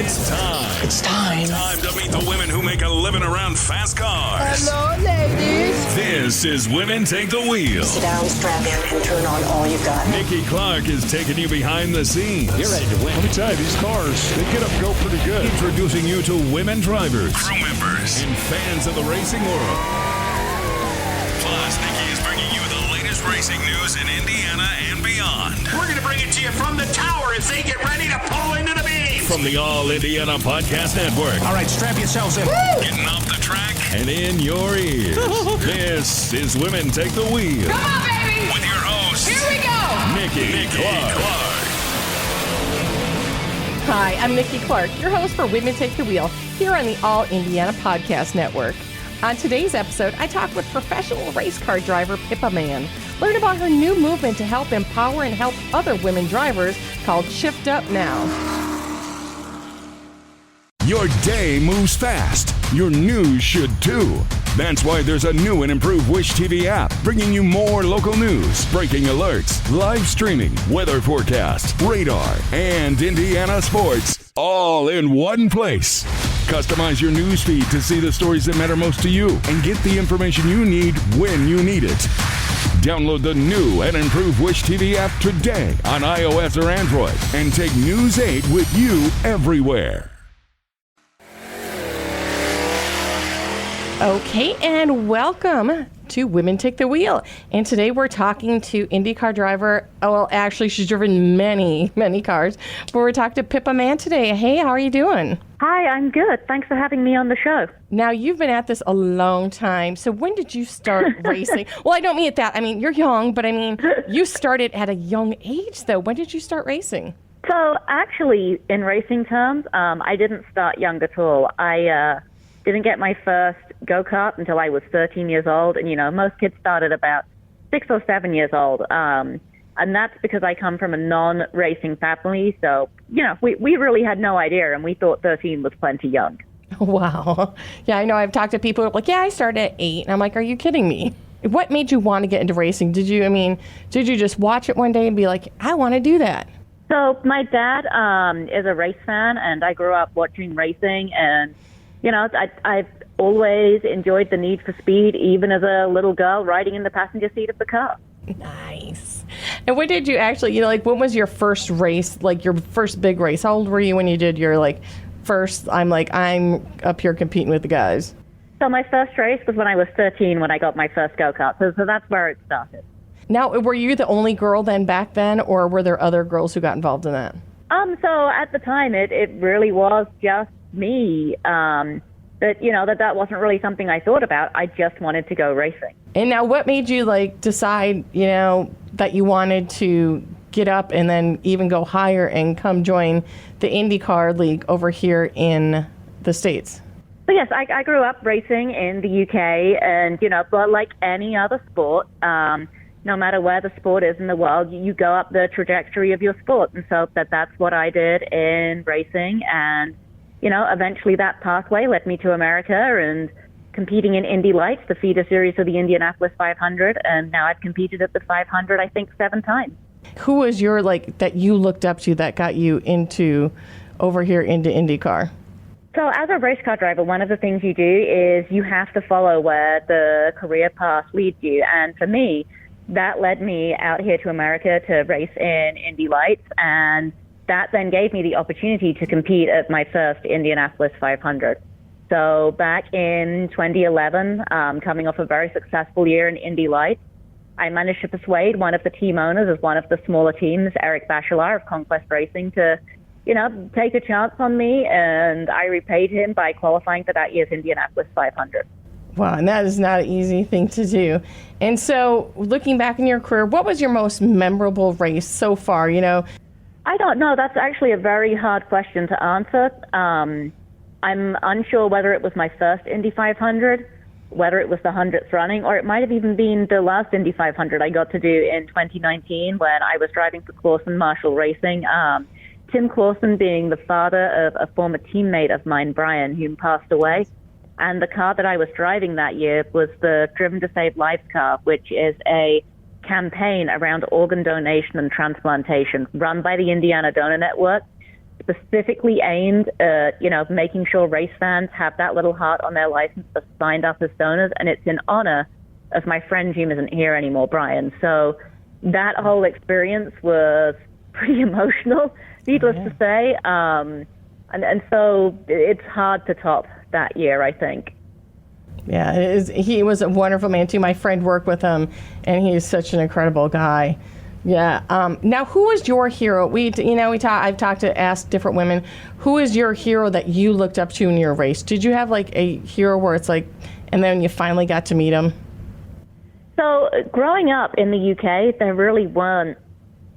It's time. It's time. Time to meet the women who make a living around fast cars. Hello, ladies. This is Women Take the Wheel. Sit down, strap in, and turn on all you've got. Nikki Clark is taking you behind the scenes. You're ready to win. Let me tell you, these cars, they get up and go pretty good. Introducing you to women drivers, crew members, and fans of the racing world. Plus, Nikki is bringing you the latest racing news in Indiana and beyond. We're going to bring it to you from the tower as they get ready to pull into the beam. From the All Indiana Podcast Network. All right, strap yourselves in. Getting off the track and in your ears. This is Women Take the Wheel. Come on, baby. With your host, Here we go. Nikki Clark. Hi, I'm Nikki Clark, your host for Women Take the Wheel here on the All Indiana Podcast Network. On today's episode, I talk with professional race car driver Pippa Mann. Learn about her new movement to help empower and help other women drivers called Shift Up Now. Your day moves fast. Your news should too. That's why there's a new and improved Wish TV app bringing you more local news, breaking alerts, live streaming, weather forecast, radar, and Indiana sports all in one place. Customize your news feed to see the stories that matter most to you and get the information you need when you need it. Download the new and improved Wish TV app today on iOS or Android and take News 8 with you everywhere. Okay, and welcome to Women Take the Wheel. And today we're talking to IndyCar driver, well, actually she's driven many, many cars, but we're talking to Pippa Mann today. Hey, how are you doing? Hi, I'm good. Thanks for having me on the show. Now, you've been at this a long time. So when did you start racing? Well, I don't mean it that. I mean, you're young, but I mean, you started at a young age, though. When did you start racing? So actually, in racing terms, I didn't start young at all. I didn't get my first go-kart until I was 13 years old. And, you know, most kids start at about 6 or 7 years old. And that's because I come from a non-racing family. So, you know, we really had no idea, and we thought 13 was plenty young. Wow. Yeah, I know. I've talked to people who are like, yeah, I started at 8. And I'm like, are you kidding me? What made you want to get into racing? Did you just watch it one day and be like, I want to do that? So my dad is a race fan, and I grew up watching racing. And, you know, I've always enjoyed the need for speed, even as a little girl riding in the passenger seat of the car. Nice. And when did you actually, you know, like, when was your first race, like your first big race? How old were you when you did your, like, first, I'm up here competing with the guys? So my first race was when I was 13 when I got my first go-kart. So that's where it started. Now, were you the only girl then back then, or were there other girls who got involved in that? So at the time, it really was just me. But, you know, that wasn't really something I thought about. I just wanted to go racing. And now what made you, like, decide, you know, that you wanted to get up and then even go higher and come join the IndyCar League over here in the States? So, yes, I grew up racing in the UK, and, you know, but like any other sport, no matter where the sport is in the world, you go up the trajectory of your sport. And so that's what I did in racing. And, you know, eventually that pathway led me to America and competing in Indy Lights, the feeder series of the Indianapolis 500. And now I've competed at the 500, I think, 7 times. Who was your, like, that you looked up to that got you over here into IndyCar? So as a race car driver, one of the things you do is you have to follow where the career path leads you. And for me, that led me out here to America to race in Indy Lights, and that then gave me the opportunity to compete at my first Indianapolis 500. So back in 2011, coming off a very successful year in Indy Lights, I managed to persuade one of the team owners of one of the smaller teams, Eric Bachelard of Conquest Racing, to, you know, take a chance on me, and I repaid him by qualifying for that year's Indianapolis 500. Wow, and that is not an easy thing to do. And so, looking back in your career, what was your most memorable race so far, you know? I don't know. That's actually a very hard question to answer. I'm unsure whether it was my first Indy 500, whether it was the 100th running, or it might have even been the last Indy 500 I got to do in 2019 when I was driving for Clausen Marshall Racing. Tim Clausen being the father of a former teammate of mine, Brian, who passed away. And the car that I was driving that year was the Driven to Save Lives car, which is a campaign around organ donation and transplantation run by the Indiana Donor Network. specifically aimed at, making sure race fans have that little heart on their license are signed up as donors, and it's in honor of my friend who isn't here anymore, Brian. So that whole experience was pretty emotional, needless to say. And so it's hard to top that year, I think. Yeah, he was a wonderful man, too. My friend worked with him, and he's such an incredible guy. Yeah. Now, who was your hero? I've asked different women, who is your hero that you looked up to in your race? Did you have like a hero where it's like, and then you finally got to meet him? So growing up in the UK, there really weren't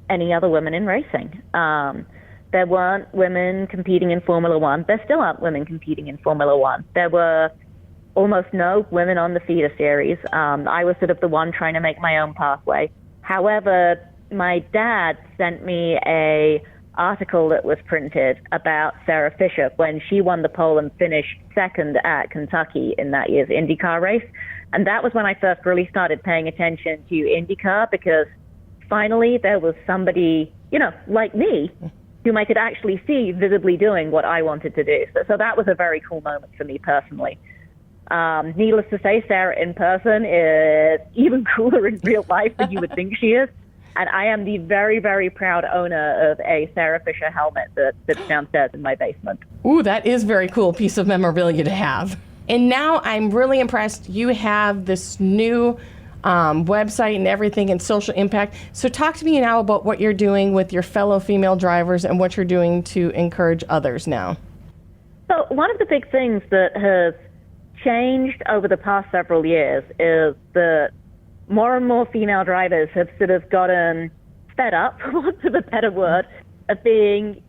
any other women in racing. There weren't women competing in Formula One. There still aren't women competing in Formula One. There were almost no women on the feeder series. I was sort of the one trying to make my own pathway. However, my dad sent me a article that was printed about Sarah Fisher when she won the pole and finished second at Kentucky in that year's IndyCar race. And that was when I first really started paying attention to IndyCar, because finally there was somebody, like me, whom I could actually see visibly doing what I wanted to do. So that was a very cool moment for me personally. Needless to say, Sarah in person is even cooler in real life than you would think she is. And I am the very, very proud owner of a Sarah Fisher helmet that sits downstairs in my basement. Ooh, that is very cool piece of memorabilia to have. And now I'm really impressed. You have this new website and everything and social impact. So talk to me now about what you're doing with your fellow female drivers and what you're doing to encourage others now. So one of the big things that has changed over the past several years is that more and more female drivers have sort of gotten fed up, for want of a better word, of being,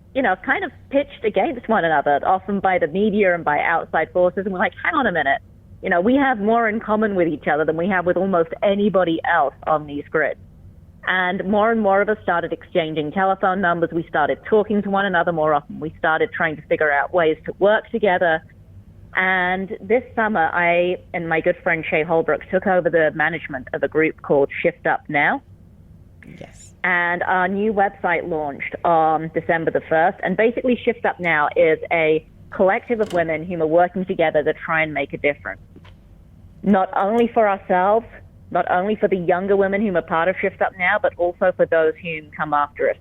kind of pitched against one another, often by the media and by outside forces. And we're like, hang on a minute. We have more in common with each other than we have with almost anybody else on these grids. And more of us started exchanging telephone numbers. We started talking to one another more often. We started trying to figure out ways to work together. And this summer, I and my good friend Shay Holbrook took over the management of a group called Shift Up Now. Yes. And our new website launched on December the 1st. And basically, Shift Up Now is a collective of women who are working together to try and make a difference. Not only for ourselves, not only for the younger women who are part of Shift Up Now, but also for those who come after us.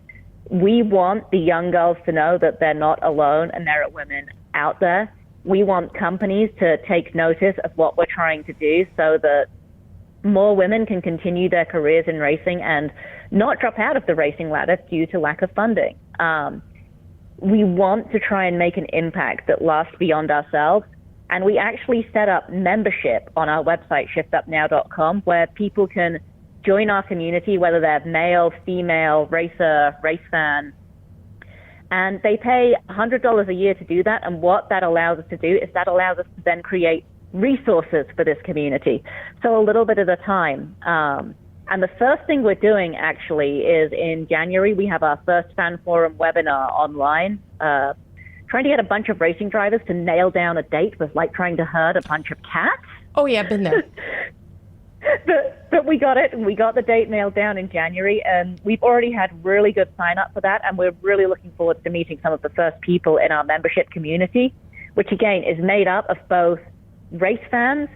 We want the young girls to know that they're not alone and there are women out there. We want companies to take notice of what we're trying to do so that more women can continue their careers in racing and not drop out of the racing ladder due to lack of funding. We want to try and make an impact that lasts beyond ourselves. And we actually set up membership on our website, shiftupnow.com, where people can join our community, whether they're male, female, racer, race fan. And they pay $100 a year to do that. And what that allows us to do is that allows us to then create resources for this community. So a little bit at a time. And the first thing we're doing actually is in January, we have our first fan forum webinar online. Trying to get a bunch of racing drivers to nail down a date was like trying to herd a bunch of cats. Oh, yeah, been there. But we got it, and we got the date nailed down in January, and we've already had really good sign up for that, and we're really looking forward to meeting some of the first people in our membership community, which again is made up of both race fans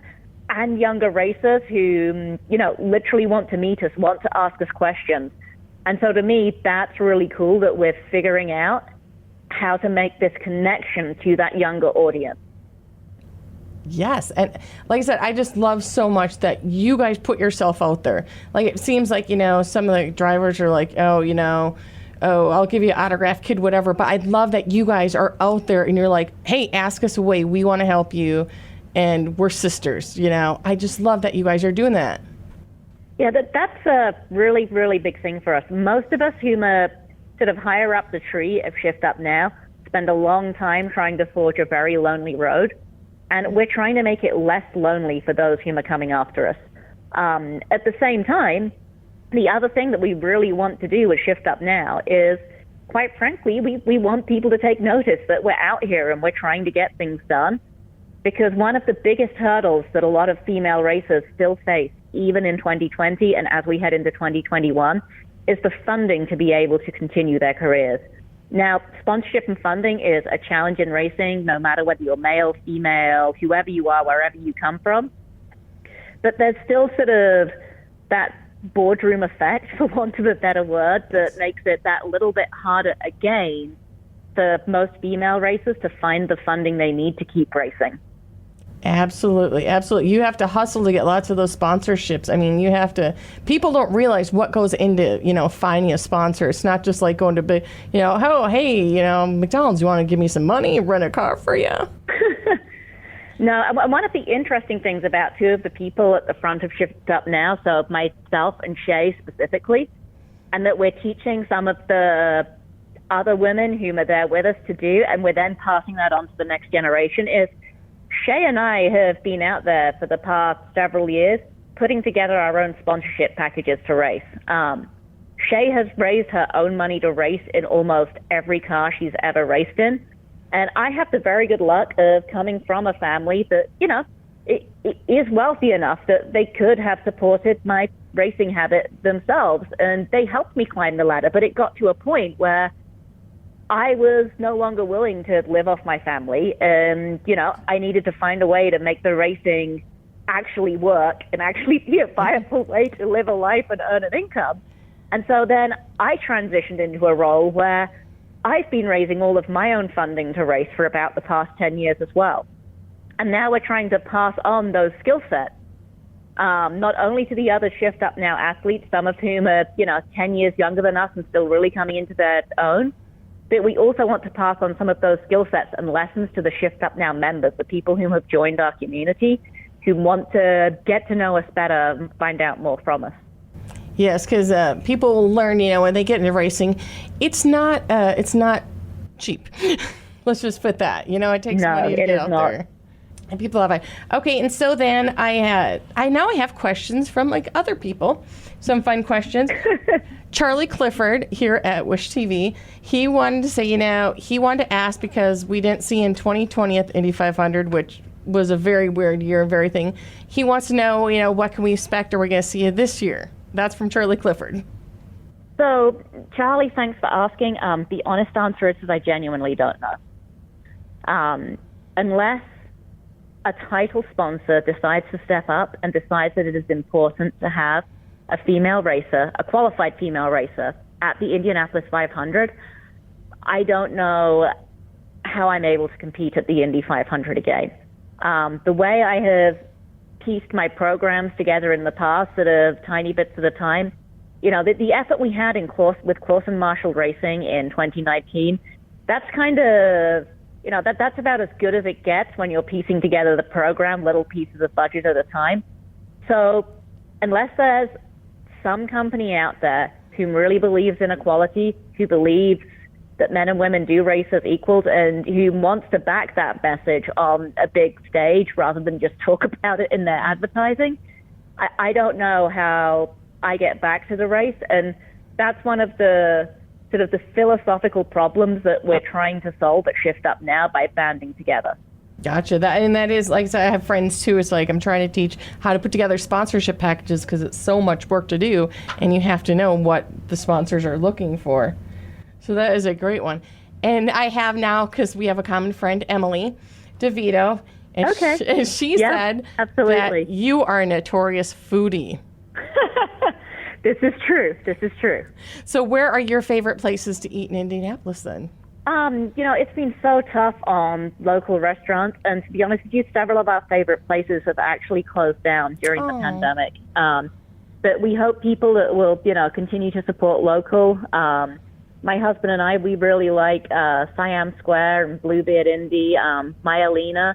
and younger racers who, literally want to meet us, want to ask us questions. And so to me, that's really cool that we're figuring out how to make this connection to that younger audience. Yes. And like I said, I just love so much that you guys put yourself out there. Like, it seems like, some of the drivers are like, oh, I'll give you an autograph, kid, whatever. But I love that you guys are out there and you're like, hey, ask us away. We want to help you. And we're sisters, I just love that you guys are doing that. Yeah, that's a really, really big thing for us. Most of us who are sort of higher up the tree of Shift Up Now spend a long time trying to forge a very lonely road. And we're trying to make it less lonely for those who are coming after us. At the same time, the other thing that we really want to do with Shift Up Now is, quite frankly, we want people to take notice that we're out here and we're trying to get things done. Because one of the biggest hurdles that a lot of female racers still face, even in 2020 and as we head into 2021, is the funding to be able to continue their careers. Now, sponsorship and funding is a challenge in racing, no matter whether you're male, female, whoever you are, wherever you come from. But there's still sort of that boardroom effect, for want of a better word, that makes it that little bit harder again for most female racers to find the funding they need to keep racing. Absolutely, absolutely. You have to hustle to get lots of those sponsorships. I mean, you have to. People don't realize what goes into, finding a sponsor. It's not just like going to big, oh, hey, McDonald's, you want to give me some money, rent a car for you? No, one of the interesting things about two of the people at the front of Shift Up Now, so myself and Shay specifically, and that we're teaching some of the other women whom are there with us to do, and we're then passing that on to the next generation, is Shay and I have been out there for the past several years putting together our own sponsorship packages to race. Shay has raised her own money to race in almost every car she's ever raced in. And I have the very good luck of coming from a family that, it is wealthy enough that they could have supported my racing habit themselves. And they helped me climb the ladder. But it got to a point where I was no longer willing to live off my family. And, I needed to find a way to make the racing actually work and actually be a viable way to live a life and earn an income. And so then I transitioned into a role where I've been raising all of my own funding to race for about the past 10 years as well. And now we're trying to pass on those skill sets, not only to the other Shift Up Now athletes, some of whom are, 10 years younger than us and still really coming into their own, but we also want to pass on some of those skill sets and lessons to the Shift Up Now members, the people who have joined our community, who want to get to know us better and find out more from us. Yes, because people learn, when they get into racing, it's not cheap. Let's just put that. It takes money to get out there. And people have okay. And so then I now have questions from other people, some fun questions. Charlie Clifford here at Wish TV, he wanted to say, he wanted to ask because we didn't see in 2020 at the Indy 500, which was a very weird year, very thing. He wants to know, what can we expect? Are we going to see you this year? That's from Charlie Clifford. So, Charlie, thanks for asking. The honest answer is I genuinely don't know. Unless a title sponsor decides to step up and decides that it is important to have a female racer, a qualified female racer, at the Indianapolis 500, I don't know how I'm able to compete at the Indy 500 again. The way I have pieced my programs together in the past, sort of tiny bits at a time. The effort we had with Clausen Marshall Racing in 2019, that's kind of, that's about as good as it gets when you're piecing together the program, little pieces of budget at a time. So unless there's some company out there who really believes in equality, who believes that men and women do race as equals, and who wants to back that message on a big stage rather than just talk about it in their advertising, I don't know how I get back to the race. And that's one of the sort of the philosophical problems that we're trying to solve at Shift Up Now by banding together. Gotcha. That is, like I said, I have friends too. It's like I'm trying to teach how to put together sponsorship packages because it's so much work to do, and you have to know what the sponsors are looking for. So that is a great one. And I have now, because we have a common friend, Emily DeVito, and okay. she said absolutely. That you are a notorious foodie. This is true. So where are your favorite places to eat in Indianapolis then? It's been so tough on local restaurants, and to be honest with you, several of our favorite places have actually closed down during the pandemic. But we hope people that will, continue to support local. My husband and I, we really like Siam Square and Bluebeard Indy, Myelina.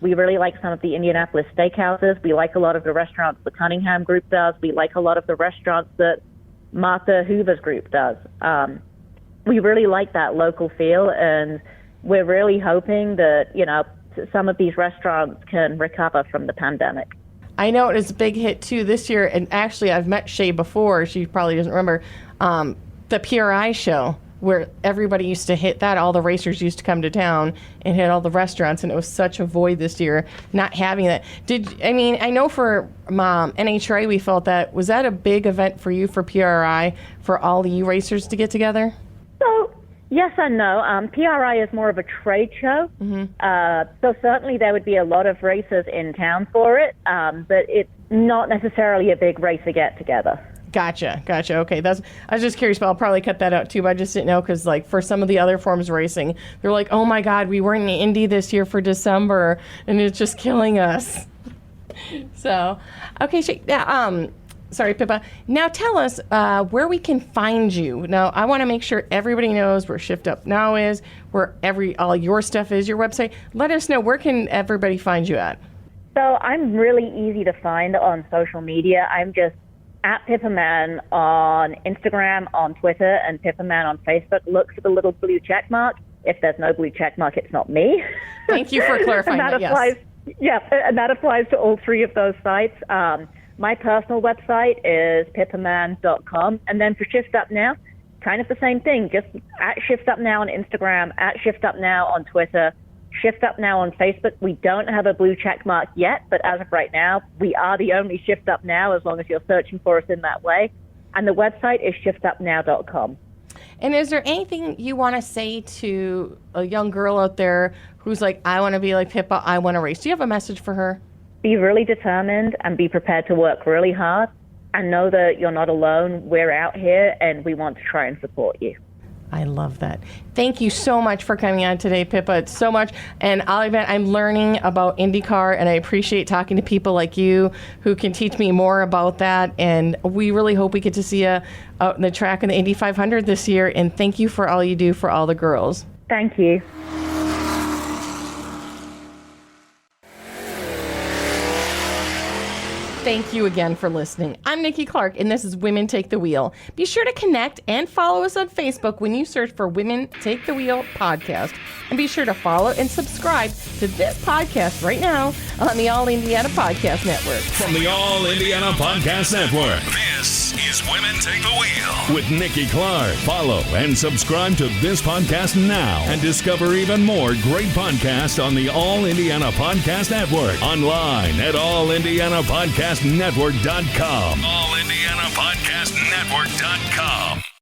We really like some of the Indianapolis steakhouses. We like a lot of the restaurants the Cunningham group does. We like a lot of the restaurants that Martha Hoover's group does. We really like that local feel, and we're really hoping that, some of these restaurants can recover from the pandemic. I know it was a big hit too this year, and actually I've met Shay before. She probably doesn't remember. The PRI show where everybody used to hit that. All the racers used to come to town and hit all the restaurants, and it was such a void this year not having that. I know for NHRA we felt that. Was that a big event for you for PRI, for all the racers to get together? So, Yes and no. PRI is more of a trade show, so certainly there would be a lot of racers in town for it, but it's not necessarily a big racer get-together. Gotcha. Okay, I was just curious, but I'll probably cut that out too. But I just didn't know because, like, for some of the other forms of racing, they're like, "Oh my God, we weren't in Indy this year for December, and it's just killing us." So, okay, sorry, Pippa. Now tell us where we can find you. Now, I want to make sure everybody knows where Shift Up Now is, where all your stuff is, your website. Let us know, where can everybody find you at? So I'm really easy to find on social media. I'm just at Pippa Mann on Instagram, on Twitter, and Pippa Mann on Facebook. Look for the little blue check mark. If there's no blue check mark, it's not me. Thank you for clarifying that, applies, yes. Yeah, and that applies to all three of those sites. My personal website is pippamann.com. And then for Shift Up Now, kind of the same thing. Just at Shift Up Now on Instagram, at Shift Up Now on Twitter, Shift Up Now on Facebook. We don't have a blue check mark yet, but as of right now, we are the only Shift Up Now as long as you're searching for us in that way. And the website is shiftupnow.com. And is there anything you want to say to a young girl out there who's like, I want to be like Pippa, I want to race? Do you have a message for her? Be really determined and be prepared to work really hard and know that you're not alone. We're out here and we want to try and support you. I love that. Thank you so much for coming on today, Pippa. It's so much. And I'll admit, I'm learning about IndyCar, and I appreciate talking to people like you who can teach me more about that. And we really hope we get to see you out in the track in the Indy 500 this year. And thank you for all you do for all the girls. Thank you. Thank you again for listening. I'm Nikki Clark, and this is Women Take the Wheel. Be sure to connect and follow us on Facebook when you search for Women Take the Wheel podcast. And be sure to follow and subscribe to this podcast right now on the All Indiana Podcast Network. From the All Indiana Podcast Network, this is Women Take the Wheel with Nikki Clark. Follow and subscribe to this podcast now and discover even more great podcasts on the All Indiana Podcast Network. Online at allindianapodcastnetwork.com. allindianapodcastnetwork.com.